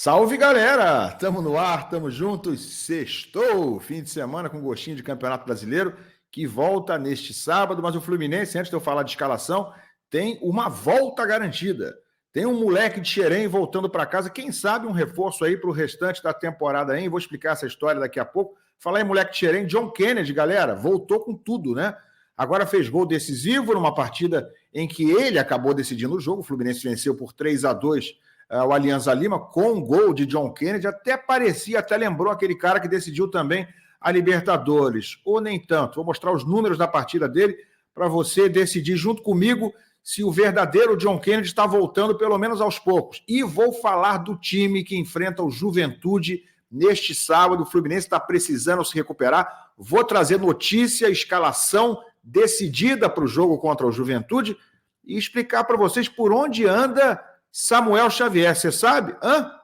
Salve, galera! Tamo no ar, tamo juntos, sextou! Fim de semana com gostinho de Campeonato Brasileiro, que volta neste sábado, mas o Fluminense, antes de eu falar de escalação, tem uma volta garantida. Tem um moleque de Xerém voltando para casa, quem sabe um reforço aí para o restante da temporada aí, vou explicar essa história daqui a pouco. Falar em moleque de Xerém, John Kennedy, galera, voltou com tudo, né? Agora fez gol decisivo numa partida em que ele acabou decidindo o jogo, o Fluminense venceu por 3-2 o Alianza Lima, com um gol de John Kennedy, até lembrou aquele cara que decidiu também a Libertadores, ou nem tanto. Vou mostrar os números da partida dele para você decidir junto comigo se o verdadeiro John Kennedy está voltando pelo menos aos poucos. E vou falar do time que enfrenta o Juventude neste sábado. O Fluminense está precisando se recuperar. Vou trazer notícia, escalação decidida para o jogo contra o Juventude e explicar para vocês por onde anda Samuel Xavier. Você sabe?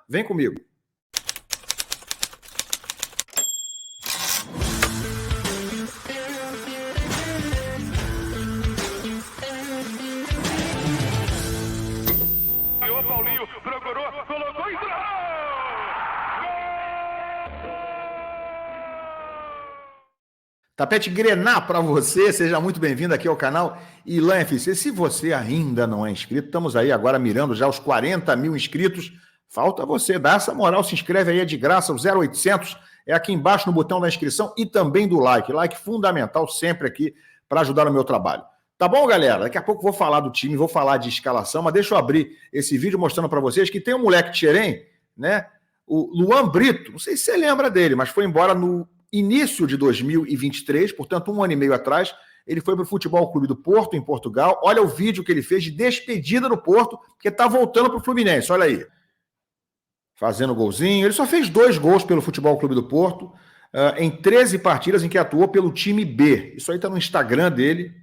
Vem comigo. O Paulinho procurou, colocou e Tapete Grená para você, seja muito bem-vindo aqui ao canal Ilan FC. Se você ainda não é inscrito, estamos aí agora mirando já os 40 mil inscritos. Falta você, dá essa moral, se inscreve aí, é de graça, o 0800 é aqui embaixo no botão da inscrição e também do like. Like fundamental sempre aqui para ajudar no meu trabalho. Tá bom, galera? Daqui a pouco vou falar do time, vou falar de escalação, mas deixa eu abrir esse vídeo mostrando para vocês que tem um moleque de Xerém, né? O Luan Brito, não sei se você lembra dele, mas foi embora no início de 2023, portanto, um ano e meio atrás, ele foi para o Futebol Clube do Porto, em Portugal. Olha o vídeo que ele fez de despedida no Porto, que está voltando para o Fluminense, olha aí. Fazendo golzinho. Ele só fez 2 gols pelo Futebol Clube do Porto, em 13 partidas em que atuou pelo time B. Isso aí está no Instagram dele,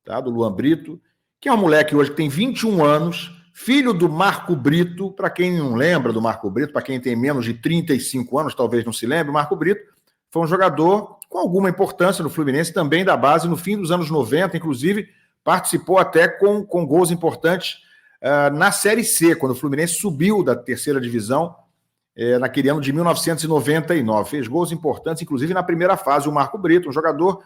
tá? Do Luan Brito, que é um moleque hoje que tem 21 anos, filho do Marco Brito. Para quem não lembra do Marco Brito, para quem tem menos de 35 anos, talvez não se lembre, o Marco Brito foi um jogador com alguma importância no Fluminense, também da base, no fim dos anos 90, inclusive participou até com gols importantes na Série C, quando o Fluminense subiu da terceira divisão, naquele ano de 1999. Fez gols importantes, inclusive na primeira fase. O Marco Brito, um jogador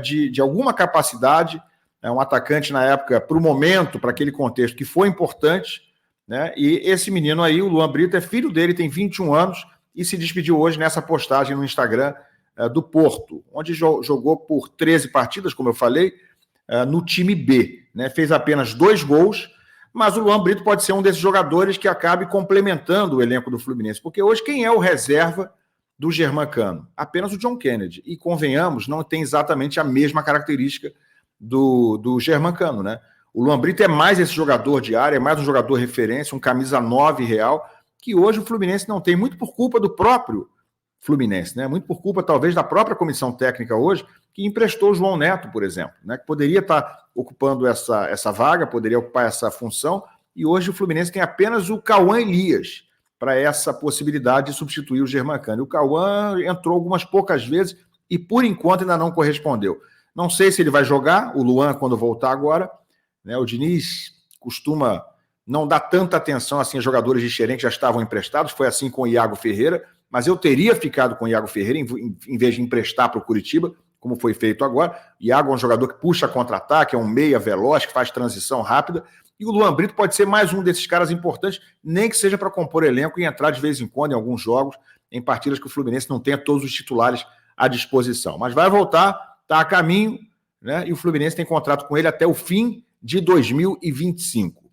de alguma capacidade, um atacante na época, para o momento, para aquele contexto, que foi importante, né? E esse menino aí, o Luan Brito, é filho dele, tem 21 anos, e se despediu hoje nessa postagem no Instagram do Porto, onde jogou por 13 partidas, como eu falei, no time B, né? Fez apenas 2 gols, mas o Luan Brito pode ser um desses jogadores que acabe complementando o elenco do Fluminense, porque hoje quem é o reserva do Germancano? Apenas o John Kennedy, e convenhamos, não tem exatamente a mesma característica do Germancano, né? O Luan Brito é mais esse jogador de área, é mais um jogador referência, um camisa 9 real, que hoje o Fluminense não tem, muito por culpa do próprio Fluminense, né? Muito por culpa, talvez, da própria comissão técnica hoje, que emprestou o João Neto, por exemplo, né? Que poderia estar ocupando essa vaga, poderia ocupar essa função, e hoje o Fluminense tem apenas o Cauã Elias para essa possibilidade de substituir o Germancano. E o Cauã entrou algumas poucas vezes e, por enquanto, ainda não correspondeu. Não sei se ele vai jogar, o Luan, quando voltar agora, né? O Diniz costuma não dá tanta atenção assim a jogadores de Xerém que já estavam emprestados, foi assim com o Iago Ferreira, mas eu teria ficado com o Iago Ferreira em vez de emprestar para o Curitiba, como foi feito agora. Iago é um jogador que puxa contra-ataque, é um meia veloz, que faz transição rápida, e o Luan Brito pode ser mais um desses caras importantes, nem que seja para compor elenco e entrar de vez em quando em alguns jogos, em partidas que o Fluminense não tenha todos os titulares à disposição. Mas vai voltar, está a caminho, né? E o Fluminense tem contrato com ele até o fim de 2025.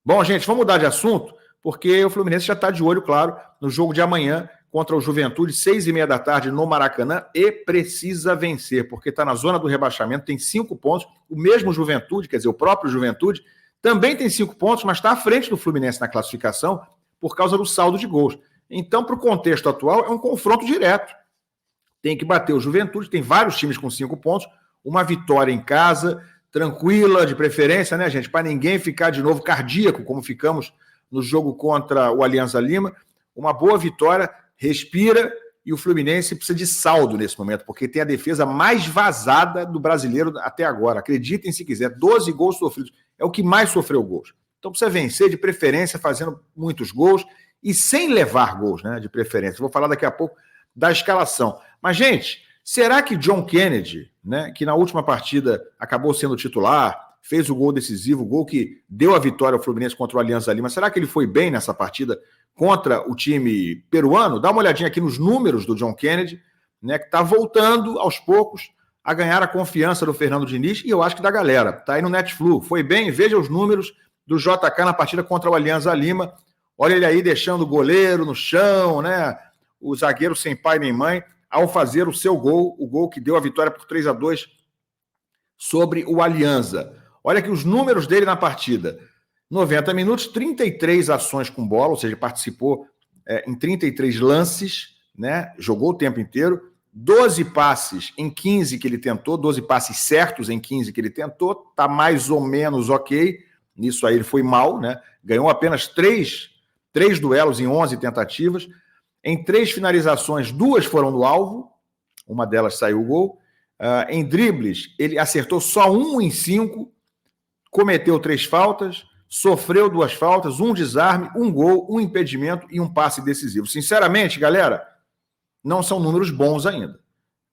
Bom, gente, vamos mudar de assunto, porque o Fluminense já está de olho, claro, no jogo de amanhã contra o Juventude, 6h30 da tarde no Maracanã, e precisa vencer, porque está na zona do rebaixamento, tem 5 pontos, o mesmo Juventude, quer dizer, o próprio Juventude, também tem 5 pontos, mas está à frente do Fluminense na classificação por causa do saldo de gols. Então, para o contexto atual, é um confronto direto. Tem que bater o Juventude, tem vários times com 5 pontos, uma vitória em casa, tranquila, de preferência, né, gente? Para ninguém ficar de novo cardíaco, como ficamos no jogo contra o Alianza Lima. Uma boa vitória, respira, e o Fluminense precisa de saldo nesse momento, porque tem a defesa mais vazada do brasileiro até agora. Acreditem se quiser, 12 gols sofridos. É o que mais sofreu gols. Então precisa vencer, de preferência, fazendo muitos gols e sem levar gols, né, de preferência. Vou falar daqui a pouco da escalação. Mas, gente, será que John Kennedy, né, que na última partida acabou sendo titular, fez o gol decisivo, o gol que deu a vitória ao Fluminense contra o Alianza Lima, será que ele foi bem nessa partida contra o time peruano? Dá uma olhadinha aqui nos números do John Kennedy, né, que está voltando aos poucos a ganhar a confiança do Fernando Diniz, e eu acho que da galera. Está aí no Netflu. Foi bem? Veja os números do JK na partida contra o Alianza Lima. Olha ele aí deixando o goleiro no chão, né? O zagueiro sem pai nem mãe, ao fazer o seu gol, o gol que deu a vitória por 3-2 sobre o Alianza. Olha aqui os números dele na partida. 90 minutos, 33 ações com bola, ou seja, participou em 33 lances, né? Jogou o tempo inteiro. 12 passes em 15 que ele tentou, 12 passes certos em 15 que ele tentou, tá mais ou menos ok. Nisso aí ele foi mal, né? Ganhou apenas 3 duelos em 11 tentativas. Em 3 finalizações, 2 foram no alvo, uma delas saiu o gol. Em dribles, ele acertou só 1 em 5, cometeu 3 faltas, sofreu 2 faltas, 1 desarme, 1 gol, 1 impedimento e 1 passe decisivo. Sinceramente, galera, não são números bons ainda,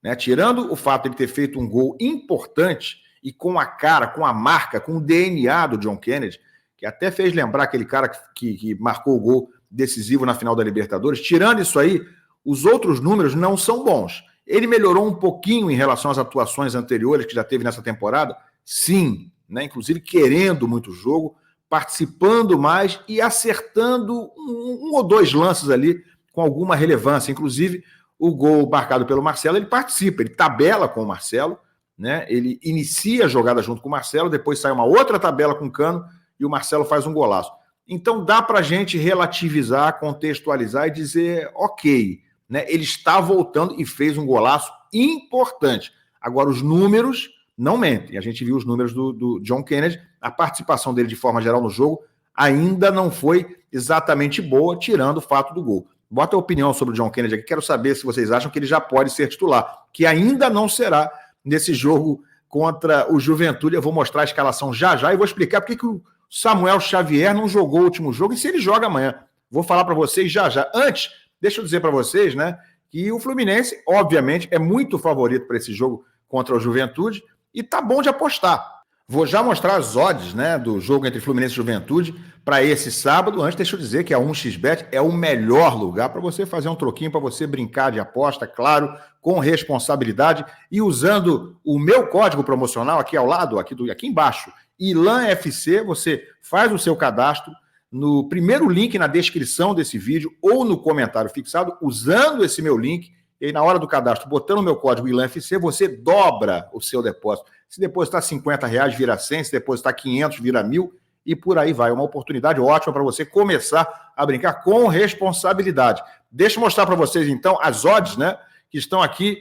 né? Tirando o fato de ele ter feito um gol importante e com a cara, com a marca, com o DNA do John Kennedy, que até fez lembrar aquele cara que marcou o gol decisivo na final da Libertadores. Tirando isso aí, os outros números não são bons. Ele melhorou um pouquinho em relação às atuações anteriores que já teve nessa temporada? Sim, né? Inclusive querendo muito jogo, participando mais e acertando um ou 2 lances ali com alguma relevância. Inclusive, o gol marcado pelo Marcelo, ele participa, ele tabela com o Marcelo, né? Ele inicia a jogada junto com o Marcelo, depois sai uma outra tabela com o Cano e o Marcelo faz um golaço. Então dá para a gente relativizar, contextualizar e dizer, ok, né? Ele está voltando e fez um golaço importante. Agora, os números não mentem. A gente viu os números do John Kennedy, a participação dele de forma geral no jogo ainda não foi exatamente boa, tirando o fato do gol. Bota a opinião sobre o John Kennedy aqui, quero saber se vocês acham que ele já pode ser titular, que ainda não será nesse jogo contra o Juventude. Eu vou mostrar a escalação já e vou explicar porque que o Samuel Xavier não jogou o último jogo e se ele joga amanhã. Vou falar para vocês já. Antes, deixa eu dizer para vocês, né, que o Fluminense, obviamente, é muito favorito para esse jogo contra o Juventude e tá bom de apostar. Vou já mostrar as odds, né, do jogo entre Fluminense e Juventude para esse sábado. Antes, deixa eu dizer que a 1xBet é o melhor lugar para você fazer um troquinho, para você brincar de aposta, claro, com responsabilidade e usando o meu código promocional aqui ao lado, aqui embaixo, ILANFC, você faz o seu cadastro no primeiro link na descrição desse vídeo ou no comentário fixado, usando esse meu link, e aí na hora do cadastro, botando o meu código ILANFC, você dobra o seu depósito. Se depositar R$50, vira 100, se depositar 500, vira 1.000, e por aí vai. Uma oportunidade ótima para você começar a brincar com responsabilidade. Deixa eu mostrar para vocês, então, as odds, né, que estão aqui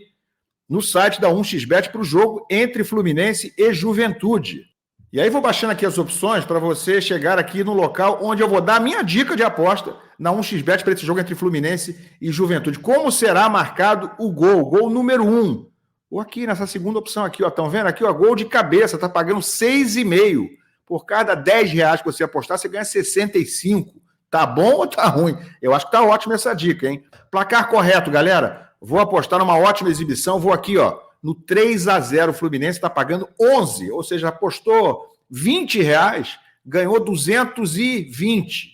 no site da 1xBet para o jogo entre Fluminense e Juventude. E aí vou baixando aqui as opções para você chegar aqui no local onde eu vou dar a minha dica de aposta na 1xBet para esse jogo entre Fluminense e Juventude. Como será marcado o gol número 1. Ou aqui nessa segunda opção aqui, ó, estão vendo aqui, ó, gol de cabeça, tá pagando 6,5. Por cada R$10 que você apostar, você ganha 65. Tá bom ou tá ruim? Eu acho que tá ótima essa dica, hein? Placar correto, galera. Vou apostar numa ótima exibição, vou aqui, ó, no 3-0 Fluminense, tá pagando 11, ou seja, apostou R$20, ganhou 220.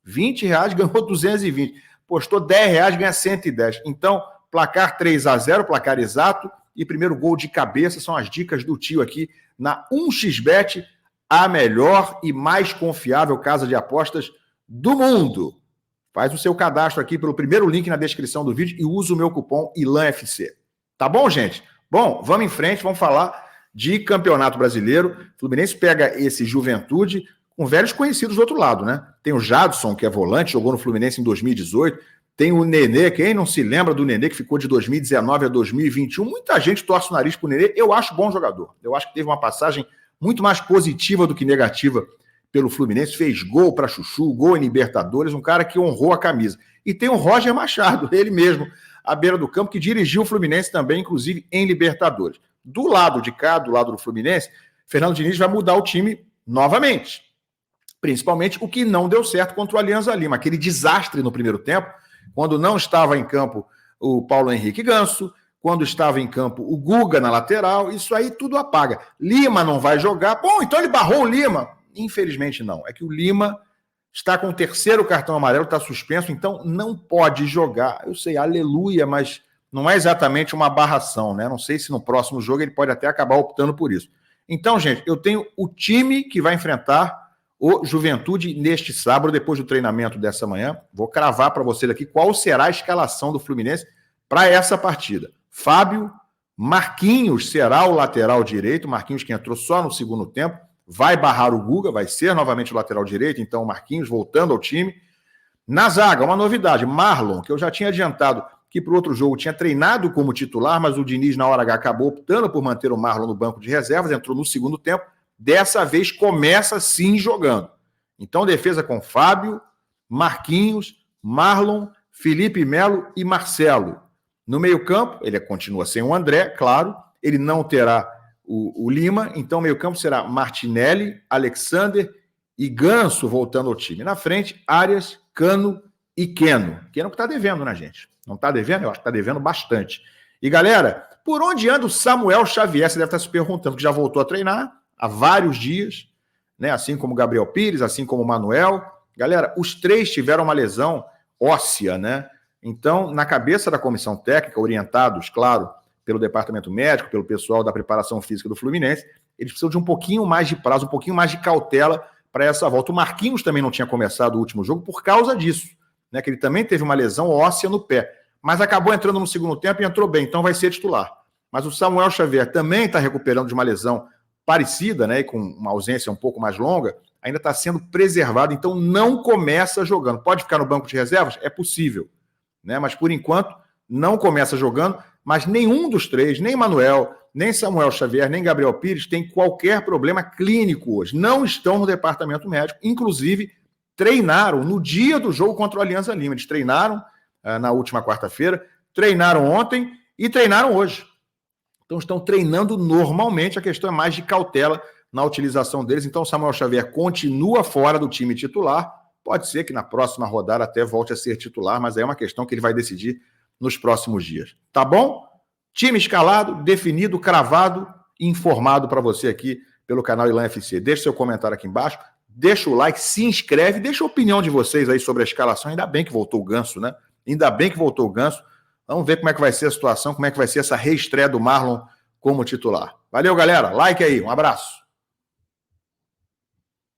R$20, ganhou 220. Apostou R$10, ganha 110. Então, placar 3-0, placar exato, e primeiro gol de cabeça são as dicas do tio aqui na 1xBet, a melhor e mais confiável casa de apostas do mundo. Faz o seu cadastro aqui pelo primeiro link na descrição do vídeo e usa o meu cupom ILANFC. Tá bom, gente? Bom, vamos em frente, vamos falar de Campeonato Brasileiro. O Fluminense pega esse Juventude com velhos conhecidos do outro lado, né? Tem o Jadson, que é volante, jogou no Fluminense em 2018. Tem o Nenê, quem não se lembra do Nenê, que ficou de 2019 a 2021. Muita gente torce o nariz pro Nenê. Eu acho bom jogador. Eu acho que teve uma passagem muito mais positiva do que negativa pelo Fluminense. Fez gol para Chuchu, gol em Libertadores, um cara que honrou a camisa. E tem o Roger Machado, ele mesmo, à beira do campo, que dirigiu o Fluminense também, inclusive em Libertadores. Do lado de cá, do lado do Fluminense, Fernando Diniz vai mudar o time novamente. Principalmente o que não deu certo contra o Alianza Lima, aquele desastre no primeiro tempo, quando não estava em campo o Paulo Henrique Ganso, quando estava em campo o Guga na lateral, isso aí tudo apaga. Lima não vai jogar, bom, então ele barrou o Lima. Infelizmente não, é que o Lima está com o terceiro cartão amarelo, está suspenso, então não pode jogar. Eu sei, aleluia, mas não é exatamente uma barração, né? Não sei se no próximo jogo ele pode até acabar optando por isso. Então, gente, eu tenho o time que vai enfrentar o Juventude neste sábado, depois do treinamento dessa manhã. Vou cravar para vocês aqui qual será a escalação do Fluminense para essa partida. Fábio, Marquinhos será o lateral direito, Marquinhos que entrou só no segundo tempo, vai barrar o Guga, vai ser novamente o lateral direito, então o Marquinhos voltando ao time. Na zaga, uma novidade, Marlon, que eu já tinha adiantado que para o outro jogo tinha treinado como titular, mas o Diniz na hora H acabou optando por manter o Marlon no banco de reservas, entrou no segundo tempo, dessa vez começa sim jogando. Então defesa com Fábio, Marquinhos, Marlon, Felipe Melo e Marcelo. No meio-campo, ele continua sem o André, claro, ele não terá o Lima, então o meio-campo será Martinelli, Alexander e Ganso voltando ao time. Na frente, Arias, Cano e Keno. Keno que está devendo, né, gente? Não está devendo? Eu acho que está devendo bastante. E, galera, por onde anda o Samuel Xavier? Você deve estar se perguntando, que já voltou a treinar há vários dias, né? Assim como o Gabriel Pires, assim como o Manuel. Galera, os três tiveram uma lesão óssea, né? Então, na cabeça da comissão técnica, orientados, claro, pelo departamento médico, pelo pessoal da preparação física do Fluminense, eles precisam de um pouquinho mais de prazo, um pouquinho mais de cautela para essa volta. O Marquinhos também não tinha começado o último jogo por causa disso, né? Que ele também teve uma lesão óssea no pé, mas acabou entrando no segundo tempo e entrou bem, então vai ser titular. Mas o Samuel Xavier também está recuperando de uma lesão parecida, né? E com uma ausência um pouco mais longa, ainda está sendo preservado, então não começa jogando. Pode ficar no banco de reservas? É possível, né? Mas por enquanto não começa jogando, mas nenhum dos três, nem Manuel, nem Samuel Xavier, nem Gabriel Pires, tem qualquer problema clínico hoje. Não estão no departamento médico, inclusive treinaram no dia do jogo contra o Alianza Lima. Eles treinaram na última quarta-feira, treinaram ontem e treinaram hoje. Então estão treinando normalmente, a questão é mais de cautela na utilização deles. Então o Samuel Xavier continua fora do time titular. Pode ser que na próxima rodada até volte a ser titular, mas aí é uma questão que ele vai decidir nos próximos dias. Tá bom? Time escalado, definido, cravado e informado para você aqui pelo canal Ilan FC. Deixe seu comentário aqui embaixo, deixa o like, se inscreve, deixa a opinião de vocês aí sobre a escalação. Ainda bem que voltou o Ganso, né? Ainda bem que voltou o Ganso. Vamos ver como é que vai ser a situação, como é que vai ser essa reestreia do Marlon como titular. Valeu, galera. Like aí. Um abraço.